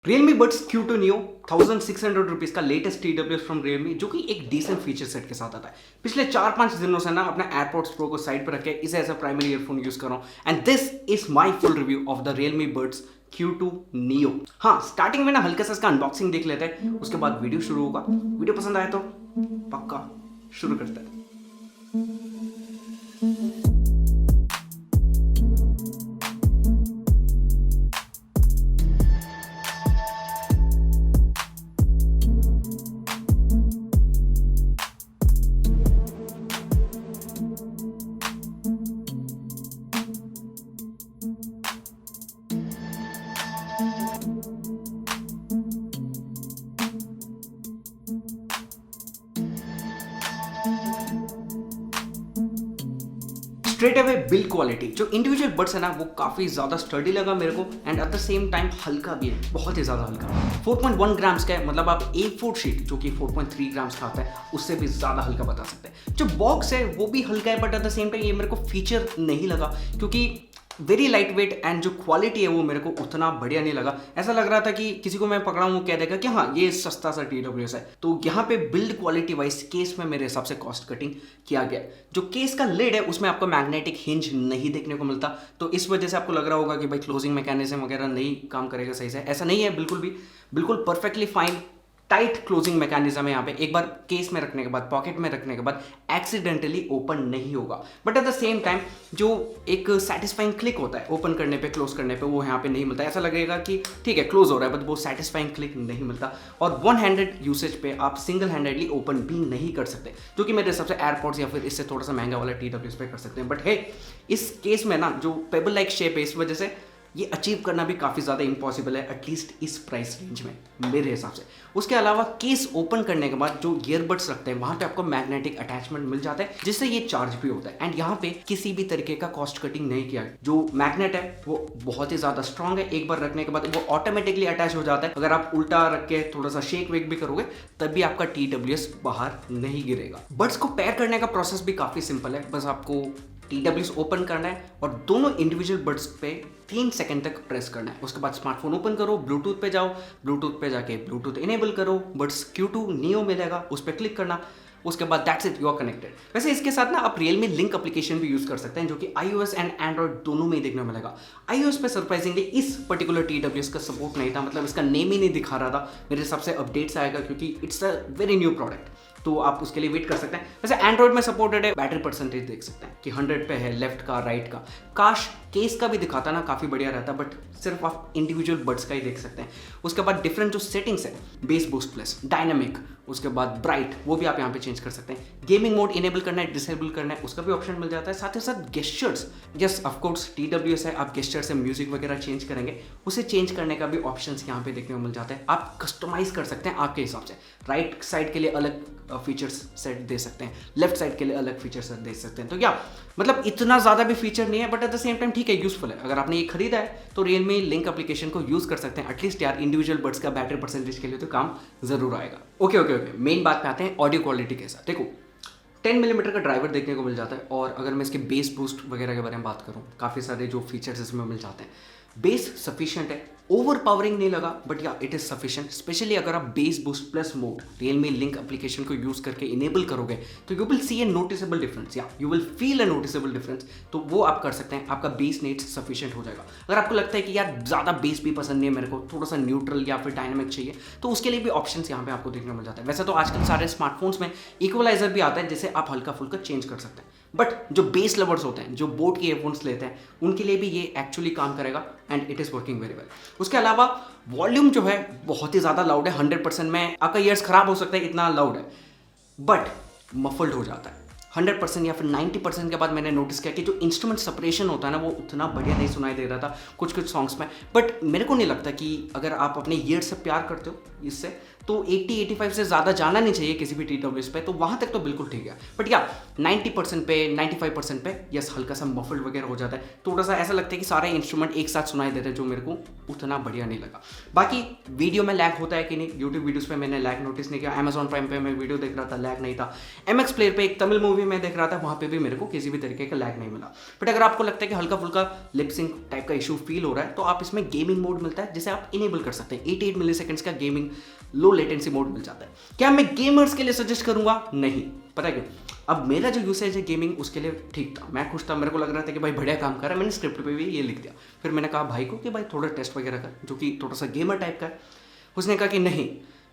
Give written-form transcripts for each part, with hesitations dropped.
Realme Buds Q2 Neo 1600 rupees का latest TWS from Realme, जो कि एक डिसेंट फीचर सेट के साथ आता है। पिछले 4-5 दिनों से ना अपना AirPods Pro को साइड पर रख के इसे as a primary earphone use कर रहा हूँ and this is my full review of the Realme Buds Q2 Neo। हाँ, स्टार्टिंग में ना हल्का सा इसका अनबॉक्सिंग देख लेते हैं, उसके बाद वीडियो शुरू होगा। वीडियो पसंद आए तो पक्का शुरू करते हैं। स्ट्रेट अवे बिल्ड क्वालिटी, जो इंडिविजुअल बड्स है ना वो काफी ज्यादा स्टर्डी लगा मेरे को and at the same time हल्का भी है, बहुत ही ज्यादा हल्का। 4.1 ग्राम्स का है, मतलब आप A4 शीट जो कि 4.3 ग्राम्स का आता है उससे भी ज्यादा हल्का बता सकते हैं। जो बॉक्स है वो भी हल्का है, but at the same time ये मेरे को फीचर नहीं लगा क्योंकि वेरी लाइट वेट एंड जो क्वालिटी है वो मेरे को उतना बढ़िया नहीं लगा। ऐसा लग रहा था कि किसी को मैं पकड़ा हूँ, कह देगा कि हाँ ये सस्ता सा TWS है। तो यहाँ पे बिल्ड क्वालिटी वाइज केस में मेरे हिसाब से कॉस्ट कटिंग किया गया। जो केस का लिड है उसमें आपको मैग्नेटिक हिंज नहीं देखने को मिलता, तो इस वजह से आपको लग रहा होगा कि भाई क्लोजिंग मैकेनिज्म वगैरह नहीं काम करेगा सही से। ऐसा नहीं है, बिल्कुल भी, बिल्कुल perfectly fine tight closing mechanism है यहाँ पे। एक बार केस में रखने के बाद, पॉकेट में रखने के बाद एक्सीडेंटली ओपन नहीं होगा, but at the same time जो एक सेटिस्फाइंग क्लिक होता है ओपन करने पे, क्लोज करने पे, वो यहाँ पे नहीं मिलता। ऐसा लगेगा कि ठीक है क्लोज हो रहा है, बट वो सेटिस्फाइंग क्लिक नहीं मिलता। और वन हैंडेड यूसेज पे आप सिंगल हैंडेडली ओपन भी नहीं कर सकते, जो कि मेरे हिसाब से एयरपॉड्स या फिर इससे थोड़ा सा महंगा वाला TWS पे कर सकते हैं। बट है इस केस में ना जो पेबल लाइक शेप है, इस वजह से ये अचीव करना भी काफ़ी ज़्यादा इम्पॉसिबल है, एटलीस्ट इस प्राइस रेंज में मेरे हिसाब से। उसके अलावा केस ओपन करने के बाद जो ईयरबड्स रखते हैं वहाँ पे आपको मैग्नेटिक अटैचमेंट मिल जाता है, जिससे ये चार्ज भी होता है। एंड यहाँ पे किसी भी तरीके का कॉस्ट कटिंग नहीं किया है। जो मैग्नेट है वो बहुत ही ज़्यादा स्ट्रॉन्ग है, एक बार रखने के बाद वो ऑटोमेटिकली अटैच हो जाता है। अगर आप उल्टा रख के थोड़ा सा शेक वेक भी करोगे तब भी आपका TWS बाहर नहीं गिरेगा। बड्स को पेयर करने का प्रोसेस भी काफ़ी सिंपल है, बस आपको TWS ओपन करना है और दोनों इंडिविजुअल बड्स पे 3 सेकंड तक प्रेस करना है। उसके बाद स्मार्टफोन ओपन करो, ब्लूटूथ पे जाओ, ब्लूटूथ पे जाके ब्लूटूथ इनेबल करो, बड्स Q2 Neo मिलेगा, उस पर क्लिक करना। उसके बाद that's it, you are connected. वैसे इसके साथ ना आप Realme लिंक एप्लीकेशन भी यूज कर सकते हैं, जो कि iOS एंड एंड्रॉइड दोनों में ही देखने को मिलेगा। iOS पे सरप्राइजिंगली इस पर्टिकुलर TWS का सपोर्ट नहीं था, मतलब इसका नेम ही नहीं दिखा रहा था। मेरे हिसाब से अपडेट्स आएगा क्योंकि it's a very new product, तो आप उसके लिए वेट कर सकते हैं। वैसे एंड्रॉइड में सपोर्टेड है, बैटरी परसेंटेज देख सकते हैं कि 100 पे है, लेफ्ट का, राइट का। काश केस का भी दिखाता ना, काफ़ी बढ़िया रहता, बट सिर्फ आप इंडिविजुअल बड्स का ही देख सकते हैं। उसके बाद डिफरेंट जो सेटिंग्स है, बेस बूस्ट प्लस, डायनामिक, उसके बाद ब्राइट, वो भी आप यहाँ पे चेंज कर सकते हैं। गेमिंग मोड इनेबल करना है, डिसेबल करना है, उसका भी ऑप्शन मिल जाता है। साथ ही साथ गेस्चर्स, यस ऑफकोर्स TWS है, आप गेस्चर से म्यूजिक वगैरह चेंज करेंगे, उसे चेंज करने का भी ऑप्शन यहाँ पे देखने को मिल जाता है। आप कस्टमाइज कर सकते हैं आपके हिसाब से। राइट साइड के लिए अलग फीचर्स सेट दे सकते हैं, लेफ्ट साइड के लिए अलग फीचर सेट दे सकते हैं। तो क्या मतलब इतना ज़्यादा भी फीचर नहीं है, but at the same time ठीक है, यूजफुल है। अगर आपने ये खरीदा है तो Realme लिंक एप्लीकेशन को यूज कर सकते हैं। एटलीस्ट यार इंडिविजुअल बड्स का बैटरी परसेंटेज के लिए तो काम जरूर आएगा। ओके, मेन बात पे आते हैं ऑडियो क्वालिटी के साथ। देखो 10 मिलीमीटर का ड्राइवर देखने को मिल जाता है, और अगर मैं इसके बेस बूस्ट वगैरह के बारे में बात करूँ, काफ़ी सारे जो फीचर्स इसमें मिल जाते हैं। बेस सफिशिएंट है, ओवर पावरिंग नहीं लगा, बट या इट इज सफिशिएंट। स्पेशली अगर आप bass boost plus mode Realme link application को यूज करके इनेबल करोगे तो you will see a noticeable difference, या you will feel a noticeable difference. तो वो आप कर सकते हैं, आपका बेस नेट्स सफिशिएंट हो जाएगा। अगर आपको लगता है कि यार ज़्यादा बेस भी पसंद नहीं है मेरे को, थोड़ा सा न्यूट्रल या फिर डायनामिक चाहिए, तो उसके लिए भी ऑप्शन यहाँ पे आपको देखने को मिल जाता है। वैसे तो आजकल सारे स्मार्टफोन्स में इक्वलाइजर भी आता है, जिसे आप हल्का फुल्का चेंज कर सकते हैं। बट जो बेस लवर्स होते हैं, जो बोट के ईयरफोन्स लेते हैं, उनके लिए भी ये एक्चुअली काम करेगा and it is working very well. उसके अलावा वॉल्यूम जो है बहुत ही ज़्यादा लाउड है, 100% में आपका ईयर्स खराब हो सकता है, इतना लाउड है, बट मफल्ड हो जाता है। 100% या फिर 90% के बाद मैंने नोटिस किया कि जो इंस्ट्रूमेंट सेपरेशन होता है ना, वो उतना बढ़िया नहीं सुनाई दे रहा था कुछ सॉन्ग्स में। बट मेरे को नहीं लगता कि अगर आप अपने ईयर से प्यार करते हो इससे, तो 80-85 से ज़्यादा जाना नहीं चाहिए किसी भी TWS पे, तो वहाँ तक तो बिल्कुल ठीक है। बट या 90% पे 95% पे यस हल्का सा मफल्ड वगैरह हो जाता है, थोड़ा सा ऐसा लगता है कि सारे इंस्ट्रूमेंट एक साथ सुनाई देते हैं, जो मेरे को उतना बढ़िया नहीं लगा। बाकी वीडियो में लैग होता है कि नहीं, यूट्यूब वीडियोज़ पे मैंने लैग नोटिस नहीं किया। अमेजॉन प्राइम पे मैं वीडियो देख रहा था, लैग नहीं था। MX प्लेयर पे एक तमिल मूवी में देख रहा था, वहाँ पे भी मेरे को किसी भी तरीके का लैग नहीं मिला। बट अगर आपको लगता है कि हल्का फुल्का लिपसिंग टाइप का इशू फील हो रहा है, तो आप इसमें गेमिंग मोड मिलता है जिसे आप इनेबल कर सकते हैं। 88 मिली सेकेंड्स का गेमिंग लो लेटेंसी मोड मिल जाता है। क्या मैं गेमर्स के लिए सजेस्ट करूंगा? नहीं। पता है क्यों? अब मेरा जो यूसेज है गेमिंग, उसके लिए ठीक था, मैं खुश था, मेरे को लग रहा था कि भाई बढ़िया काम कर रहा है। मैंने स्क्रिप्ट पे भी ये लिख दिया। फिर मैंने कहा भाई को कि भाई थोड़ा टेस्ट वगैरह कर, जो कि थोड़ा सा गेमर टाइप का है। उसने कहा कि नहीं,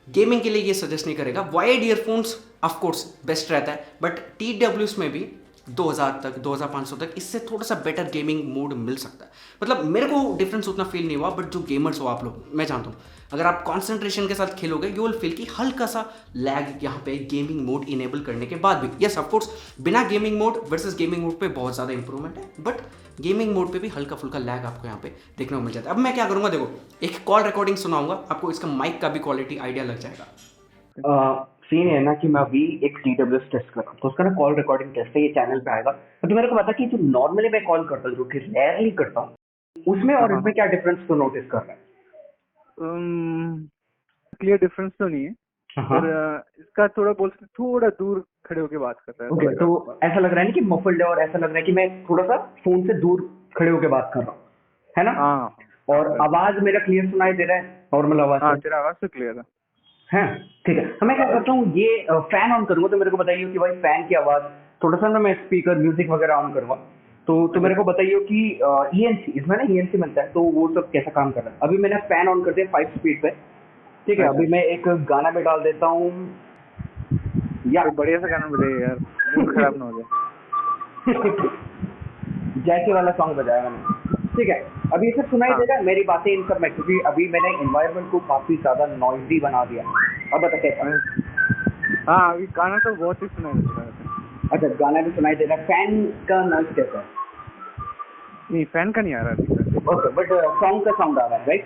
गेमिंग के लिए ये सजेस्ट नहीं करेगा। वायर्ड ईयरफोन्स ऑफकोर्स बेस्ट रहता है, बट TWS में भी 2000 तक 2500 तक इससे थोड़ा सा बेटर गेमिंग मोड मिल सकता है। मतलब मेरे को डिफरेंस उतना फील नहीं हुआ, बट जो गेमर्स हो आप लोग, मैं जानता हूँ अगर आप कंसंट्रेशन के साथ खेलोगे यू विल फील कि हल्का सा लैग यहाँ पे गेमिंग मोड इनेबल करने के बाद भी। यस ऑफ कोर्स बिना gaming mode versus gaming mode पे बहुत ज़्यादा इंप्रूवमेंट है, बट गेमिंग मोड पे भी हल्का फुल्का लैग आपको यहाँ पे देखने को मिल जाता है। अब मैं क्या करूँगा, देखो एक कॉल रिकॉर्डिंग सुनाऊंगा आपको, इसका माइक का भी क्वालिटी आइडिया लग जाएगा। सीन है ना कि मैं अभी एक TWS टेस्ट कर रहा हूँ, तो उसका ना कॉल रिकॉर्डिंग टेस्ट है, ये चैनल पे आएगा। तो मेरे को पता कि जो नॉर्मली मैं कॉल करता हूँ, जो कि रेयरली करता हूँ, उसमें और इसमें क्या डिफरेंस तो नोटिस कर रहा है? क्लियर डिफरेंस तो नहीं है, पर इसका थोड़ा दूर खड़े होकर बात कर रहा है। ओके, तो ऐसा लग रहा है ना कि मफल्ड है, और ऐसा लग रहा है कि मैं थोड़ा सा फोन से दूर खड़े होकर बात कर रहा हूँ, है ना? हाँ। और आवाज मेरा क्लियर सुनाई दे रहा है, नॉर्मल आवाज? हाँ, तेरा आवाज तो क्लियर है। ठीक है। तो मैं क्या करता हूँ, ये फैन ऑन करूंगा, तो मेरे को बताइए कि भाई फैन की आवाज थोड़ा सा ना, मैं स्पीकर म्यूजिक वगैरह ऑन करूंगा, तो मेरे को बताइए कि ENC, इसमें ना ENC मिलता है, तो वो सब कैसा काम कर रहा है। अभी मैंने फैन ऑन कर दिया 5 स्पीड पे, ठीक है। अभी मैं एक गाना में डाल देता हूँ, या बढ़िया सा गाना बजाइए यार, मूड खराब ना हो जाए। जैसे वाला सॉन्ग बजाया मैंने, ठीक है। अभी ये सब सुनाई दे रहा है, मेरी बातें इन सब में, क्योंकि अभी मैंने एनवायरनमेंट को काफी ज्यादा नॉइजी बना दिया। अब बता कैसा? हाँ, अभी गाना तो बहुत ही सुनाई देता है। अच्छा, गाना भी सुनाई दे रहा है। फैन का नॉइज कैसा है? नहीं, फैन का नहीं आ रहा अभी। ओके, बट सॉन्ग का साउंड आ रहा है, राइट?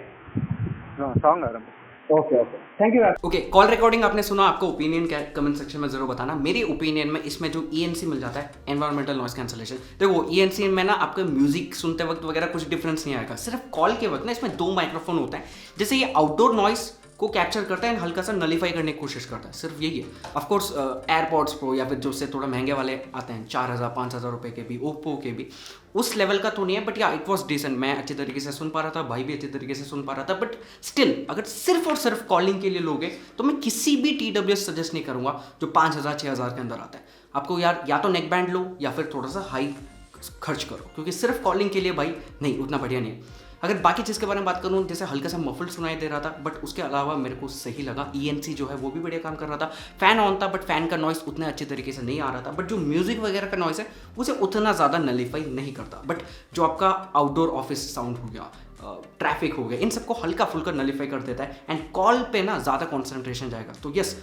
हाँ, सॉन्ग आ रहा है। Okay, thank you. Okay, call recording आपने सुना, आपको ओपिनियन क्या है कमेंट सेक्शन में जरूर बताना। मेरे ओपिनियन में इसमें जो ENC मिल जाता है, एनवायरमेंटल नॉइस कैंसलेशन, देखो ENC में ना आपको म्यूजिक सुनते वक्त वगैरह कुछ डिफरेंस नहीं आएगा। सिर्फ कॉल के वक्त ना इसमें 2 माइक्रोफोन होता है, जैसे ये आउटडोर नॉइस को कैप्चर करता है, हल्का सा नलीफाई करने की कोशिश करता है, सिर्फ यही है। ऑफकोर्स एयरपॉड्स प्रो या फिर जो से थोड़ा महंगे वाले आते हैं 4000-5000 रुपए के भी, ओप्पो के भी, उस लेवल का तो नहीं है, बट या इट वॉज डिसेंट। मैं अच्छी तरीके से सुन पा रहा था, भाई भी अच्छी तरीके से सुन पा रहा था। बट स्टिल अगर सिर्फ और सिर्फ कॉलिंग के लिए लोगे तो मैं किसी भी TWS सजेस्ट नहीं करूंगा जो 5000-6000 के अंदर आता है। आपको यार या तो नेक बैंड लो या फिर थोड़ा सा हाई खर्च करो, क्योंकि सिर्फ कॉलिंग के लिए भाई नहीं, उतना बढ़िया नहीं है। अगर बाकी चीज़ के बारे में बात करूँ, जैसे हल्का सा मफल्ड सुनाई दे रहा था, बट उसके अलावा मेरे को सही लगा। ENC जो है वो भी बढ़िया काम कर रहा था। फैन ऑन था, बट फैन का नॉइस उतना अच्छे तरीके से नहीं आ रहा था। बट जो म्यूजिक वगैरह का नॉइस है उसे उतना ज़्यादा नलीफाई नहीं करता। बट जो आपका आउटडोर ऑफिस साउंड हो गया, ट्रैफिक हो गया, इन सबको हल्का फुल्का नलीफाई कर देता है, एंड कॉल पे ना ज़्यादा कॉन्सेंट्रेशन जाएगा। तो यस,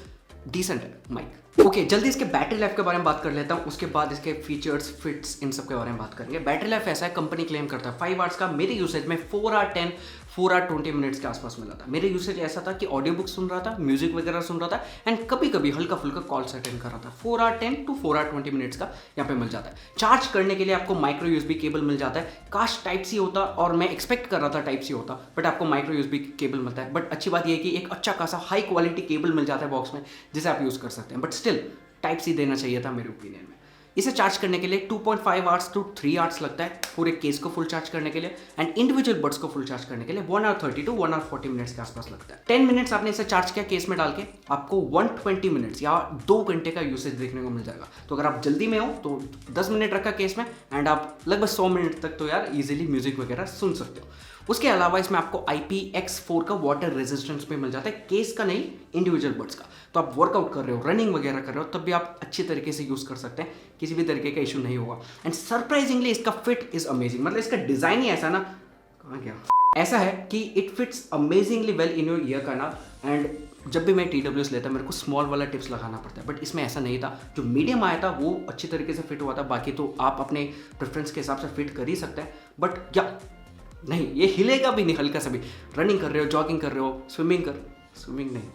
डिसेंट है माइक। ओके, जल्दी इसके बैटरी लाइफ के बारे में बात कर लेता हूँ, उसके बाद इसके फीचर्स, फिट्स, इन सब के बारे में बात करेंगे। बैटरी लाइफ ऐसा है, कंपनी क्लेम करता है 5 आवर्स का। मेरे यूसेज में 4 आवर 10, 4 आवर 20 मिनट्स के आसपास मिला था। मेरे यूसेज ऐसा था कि ऑडियो बुक सुन रहा था, म्यूजिक वगैरह सुन रहा था, एंड कभी कभी हल्का फुल्का कॉल अटेंड कर रहा था। 4 आवर 10 to 4 आवर 20 मिनट्स का यहाँ पे मिल जाता है। चार्ज करने के लिए आपको माइक्रो USB केबल मिल जाता है। काश टाइप सी होता, और मैं एक्सपेक्ट कर रहा था टाइप सी होता, बट आपको माइक्रो USB केबल मिलता है। बट अच्छी बात यह है कि एक अच्छा खासा हाई क्वालिटी केबल मिल जाता है बॉक्स में, जिसे आप यूज़ कर सकते हैं। बट स्टिल टाइप सी देना चाहिए था मेरे ओपिनियन में। इसे चार्ज करने के लिए 2.5 आवर्स to 3 आवर्स लगता है पूरे केस को फुल चार्ज करने के लिए, एंड इंडिविजुअल बड्स को फुल चार्ज करने के लिए 1 आवर 30 to 1 आवर 40 मिनट्स के आसपास लगता है। 10 मिनट्स आपने इसे चार्ज किया केस में डाल के, आपको 120 मिनट्स या 2 घंटे का यूसेज देखने को मिल जाएगा। तो अगर आप जल्दी में हो तो 10 मिनट रखा केस में, एंड आप लगभग 100 मिनट तक तो यार इजीली म्यूजिक वगैरह सुन सकते हो। उसके अलावा इसमें आपको IPX4 का वाटर रेजिस्टेंस भी मिल जाता है, केस का नहीं, इंडिविजुअल बड्स का। तो आप वर्कआउट कर रहे हो, रनिंग वगैरह कर रहे हो, तब भी आप अच्छी तरीके से यूज़ कर सकते हैं, किसी भी तरीके का इशू नहीं होगा। एंड सरप्राइजिंगली इसका फिट इज अमेजिंग, मतलब इसका डिज़ाइन ही ऐसा ना, कहाँ गया, ऐसा है कि it fits amazingly well in your ear canal. And जब भी मैं TWS लेता मेरे को स्मॉल वाला टिप्स लगाना पड़ता है, बट इसमें ऐसा नहीं था। जो मीडियम आया था वो अच्छी तरीके से फिट हुआ था, बाकी तो आप अपने प्रेफरेंस के हिसाब से फिट कर ही सकते हैं। बट या नहीं, ये हिलेगा भी नहीं हल्का सा भी। रनिंग कर रहे हो, जॉगिंग कर रहे हो, स्विमिंग नहीं,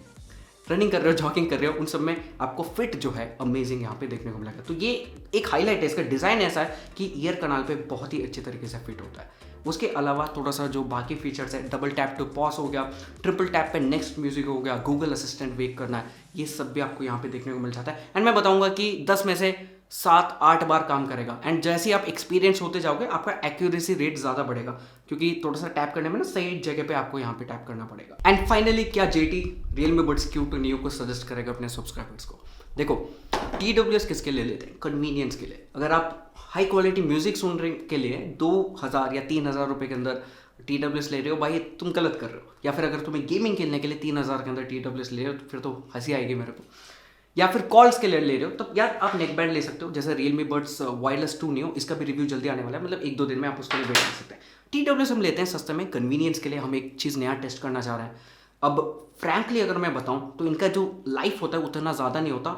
रनिंग कर रहे हो, जॉगिंग कर रहे हो, उन सब में आपको फिट जो है अमेजिंग यहाँ पे देखने को मिलेगा। तो ये एक हाईलाइट है, इसका डिज़ाइन ऐसा है कि ईयर कनाल पे बहुत ही अच्छे तरीके से फिट होता है। उसके अलावा थोड़ा सा जो बाकी फीचर्स है, डबल टैप टू पॉज हो गया, ट्रिपल टैप पे नेक्स्ट म्यूजिक हो गया, गूगल असिस्टेंट वेक करना है, ये सब भी आपको यहाँ पे देखने को मिल जाता है। एंड मैं बताऊंगा कि 10 में से 7-8 बार काम करेगा। एंड जैसे ही आप एक्सपीरियंस होते जाओगे आपका एक्यूरेसी रेट ज़्यादा बढ़ेगा, क्योंकि थोड़ा सा टैप करने में ना सही जगह पे आपको यहाँ पे टैप करना पड़ेगा। एंड फाइनली क्या jetty Realme Buds Q2 Neo को सजेस्ट करेगा अपने सब्सक्राइबर्स को? देखो, TWS किसके लिए लेते हैं? कन्वीनियंस के लिए। अगर आप हाई क्वालिटी म्यूजिक सुनने के लिए 2000 या 3000 रुपये के अंदर TWS ले रहे हो, भाई तुम गलत कर रहे हो। या फिर अगर तुम्हें गेमिंग खेलने के लिए 3000 के अंदर TWS ले रहे हो, तो फिर तो हंसी आएगी मेरे को। या फिर कॉल्स के लिए ले रहे हो, तो यार आप नेक बैंड ले सकते हो, जैसे Realme Buds Wireless 2 Neo, इसका भी रिव्यू जल्दी आने वाला है, मतलब 1-2 दिन में आप उसके लिए वेट कर सकते हैं। TWS हम लेते हैं सस्ते में, कन्वीनियंस के लिए, हम एक चीज़ नया टेस्ट करना चाह रहे हैं। अब फ्रैंकली अगर मैं बताऊं तो इनका जो लाइफ होता है उतना ज़्यादा नहीं होता,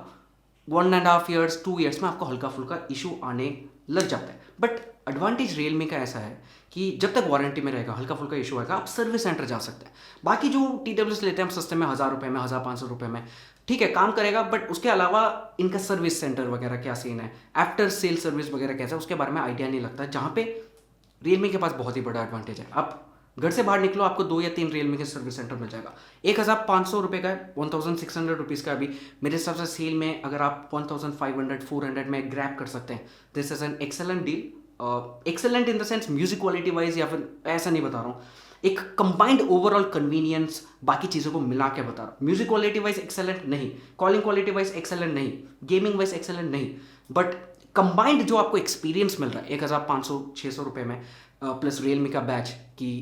1.5 ईयर्स 2 ईयर्स में आपको हल्का फुल्का इशू आने लग जाता है। बट एडवांटेज Realme का ऐसा है कि जब तक वारंटी में रहेगा, हल्का फुल्का इशू आएगा, आप सर्विस सेंटर जा सकते हैं। बाकी जो TWS लेते हैं हम सस्ते में, 1000 रुपये में, 1500 रुपये में, ठीक है काम करेगा, बट उसके अलावा इनका सर्विस सेंटर वगैरह क्या सीन है, आफ्टर सेल सर्विस वगैरह कैसा है, उसके बारे में आइडिया नहीं लगता, जहाँ पे Realme के पास बहुत ही बड़ा एडवांटेज है। आप घर से बाहर निकलो, आपको 2 या 3 Realme के सर्विस सेंटर मिल जाएगा। 1500 रुपये का है, 1600 रुपीज़ का अभी मेरे हिसाब से सेल में, अगर आप 1500-400 में ग्रैब कर सकते हैं, this is an excellent deal. Excellent in the sense music quality wise, या फिर ऐसा नहीं बता रहा हूँ, एक कंबाइंड ओवरऑल कन्वीनियंस बाकी चीज़ों को मिला के बता रहा हूँ। म्यूजिक क्वालिटी वाइज एक्सेलेंट नहीं, कॉलिंग क्वालिटी वाइज एक्सेलेंट नहीं, गेमिंग वाइज एक्सेलेंट नहीं, बट कंबाइंड जो आपको एक्सपीरियंस मिल रहा है 1500-600 रुपये में, प्लस Realme का बैच की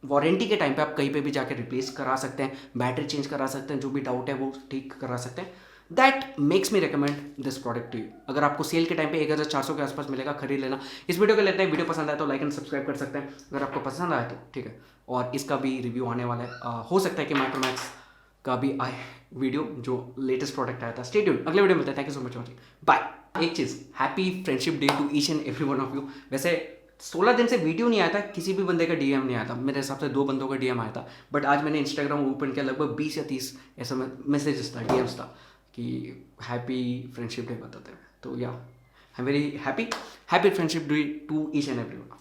वारंटी के टाइम पे आप कहीं पे भी जाकर रिप्लेस करा सकते हैं, बैटरी चेंज करा सकते हैं, जो भी डाउट है वो ठीक करा सकते हैं। That makes me recommend this product to you. अगर आपको सेल के टाइम पे 1400 के आसपास मिलेगा, खरीद लेना। इस वीडियो को लेते हैं, वीडियो पसंद आया तो लाइक एंड सब्सक्राइब कर सकते हैं, अगर आपको पसंद आया तो ठीक है। और इसका भी रिव्यू आने वाला है, हो सकता है कि माइक्रोमैक्स का भी आए वीडियो, जो लेटेस्ट प्रोडक्ट आया था। स्टे ट्यून्ड, अगले वीडियो मिलते हैं। Thank you so much watching, bye. एक चीज़, happy friendship day to each and every one of you. वैसे 16 दिन से वीडियो नहीं आया था, किसी भी बंदे का DM नहीं आया था, मेरे हिसाब से 2 बंदों का DM आया था, बट आज मैंने इंस्टाग्राम ओपन किया, लगभग 20 या 30 ऐसा मैसेजेस था, DMs था कि हैप्पी फ्रेंडशिप डे बताते हैं। तो yeah I am very happy friendship day to each and every one.